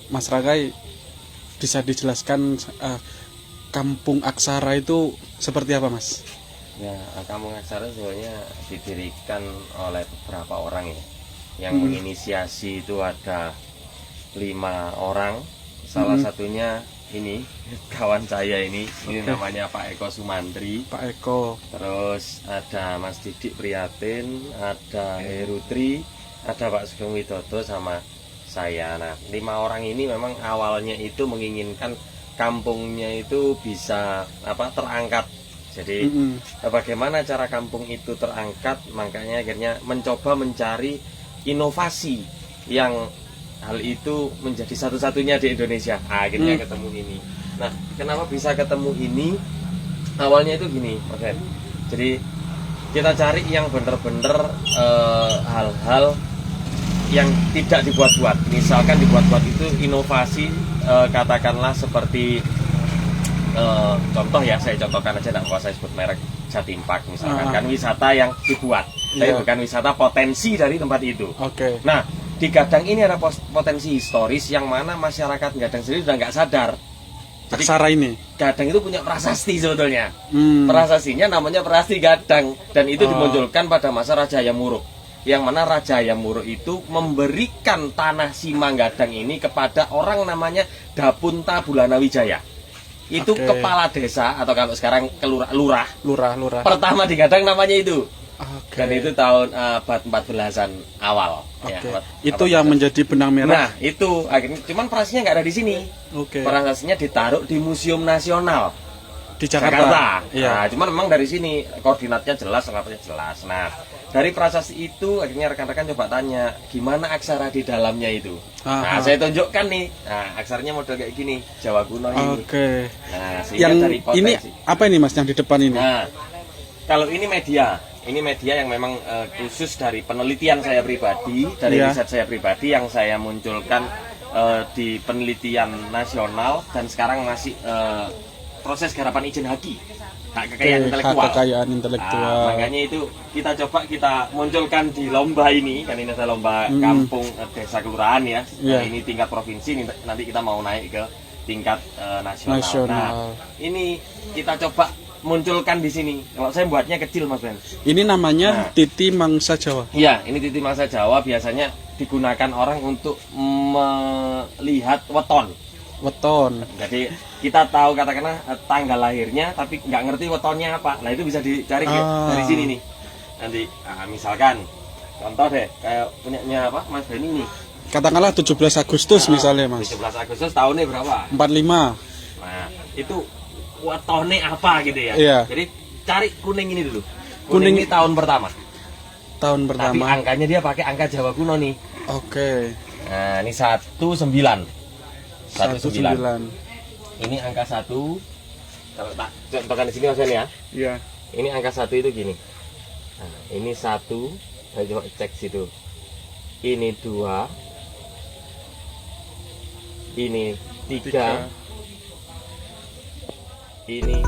Mas Rakai bisa dijelaskan Kampung Aksara itu seperti apa, Mas? Ya, Kampung Aksara sebenarnya didirikan oleh beberapa orang ya. Yang menginisiasi itu ada 5 orang. Salah satunya ini kawan saya ini namanya Pak Eko Sumantri. Pak Eko. Terus ada Mas Didik Prihatin, ada Herutri, ada Pak Sugeng Widodo sama saya. Nah, 5 orang ini memang awalnya itu menginginkan kampungnya itu bisa terangkat. Jadi bagaimana cara kampung itu terangkat, makanya akhirnya mencoba mencari inovasi yang hal itu menjadi satu-satunya di Indonesia. Akhirnya ketemu ini. Nah, kenapa bisa ketemu ini? Awalnya itu gini, Mas Hen. Jadi kita cari yang bener-bener hal-hal yang tidak dibuat-buat. Misalkan dibuat-buat itu inovasi, katakanlah seperti contoh ya, saya contohkan aja, tidak usah sebut merek, Jatim Park misalkan, kan wisata yang dibuat, tapi bukan wisata potensi dari tempat itu. Nah, di Gadang ini ada potensi historis yang mana masyarakat Gadang sendiri sudah nggak sadar. Jadi Aksara ini Gadang itu punya prasasti sebetulnya. Prasastinya namanya Prasasti Gadang, dan itu dimunculkan pada masa Raja Hayam Wuruk. Yang mana Raja Hayam Wuruk itu memberikan tanah Simang Gadang ini kepada orang namanya Dapunta Bulana Wijaya. Itu kepala desa, atau kalau sekarang lurah pertama di Gadang namanya itu. Dan itu tahun abad 14-an awal. Ya, itu yang menjadi benang merah. Nah, itu akhirnya cuman prasasnya nggak ada di sini. Prasasnya ditaruh di Museum Nasional di Jakarta. Nah, cuman memang dari sini koordinatnya jelas, alamatnya jelas. Nah, dari prasasti itu akhirnya rekan-rekan coba tanya, gimana aksara di dalamnya itu. Nah, saya tunjukkan nih. Nah, aksaranya model kayak gini, Jawa kuno ini. Nah, yang dari potensi. Ini apa ini, Mas, yang di depan ini? Nah, kalau ini media yang memang khusus dari penelitian saya pribadi, dari riset saya pribadi yang saya munculkan di penelitian nasional, dan sekarang masih proses garapan izin haki. Hak kekayaan intelektual. Makanya itu kita munculkan di lomba ini, kan ini ada lomba kampung desa kelurahan ya. Nah, ini tingkat provinsi, nanti kita mau naik ke tingkat nasional. Nah, ini kita coba munculkan di sini. Kalau saya buatnya kecil, Mas Ben. Ini namanya Titi Mangsa Jawa. Iya, ini Titi Mangsa Jawa biasanya digunakan orang untuk melihat weton. Jadi kita tahu katakanlah tanggal lahirnya, tapi nggak ngerti wetonnya apa. Nah, itu bisa dicari dari sini nih. Nanti misalkan contoh deh, kayak punyanya Mas Ben ini. Katakanlah 17 Agustus misalnya, Mas. 17 Agustus tahunnya berapa? 45. Nah, itu wetone apa gitu ya. Jadi cari kuning ini dulu. Kuning ini tahun pertama. Tapi angkanya dia pakai angka Jawa kuno nih. Nah, ini 19. 19. Ini angka 1. Kalau tak contohkan di sini Mas ya. Ini angka 1 itu gini. Nah, ini 1. Saya coba cek situ. Ini 2. Ini 3. Ini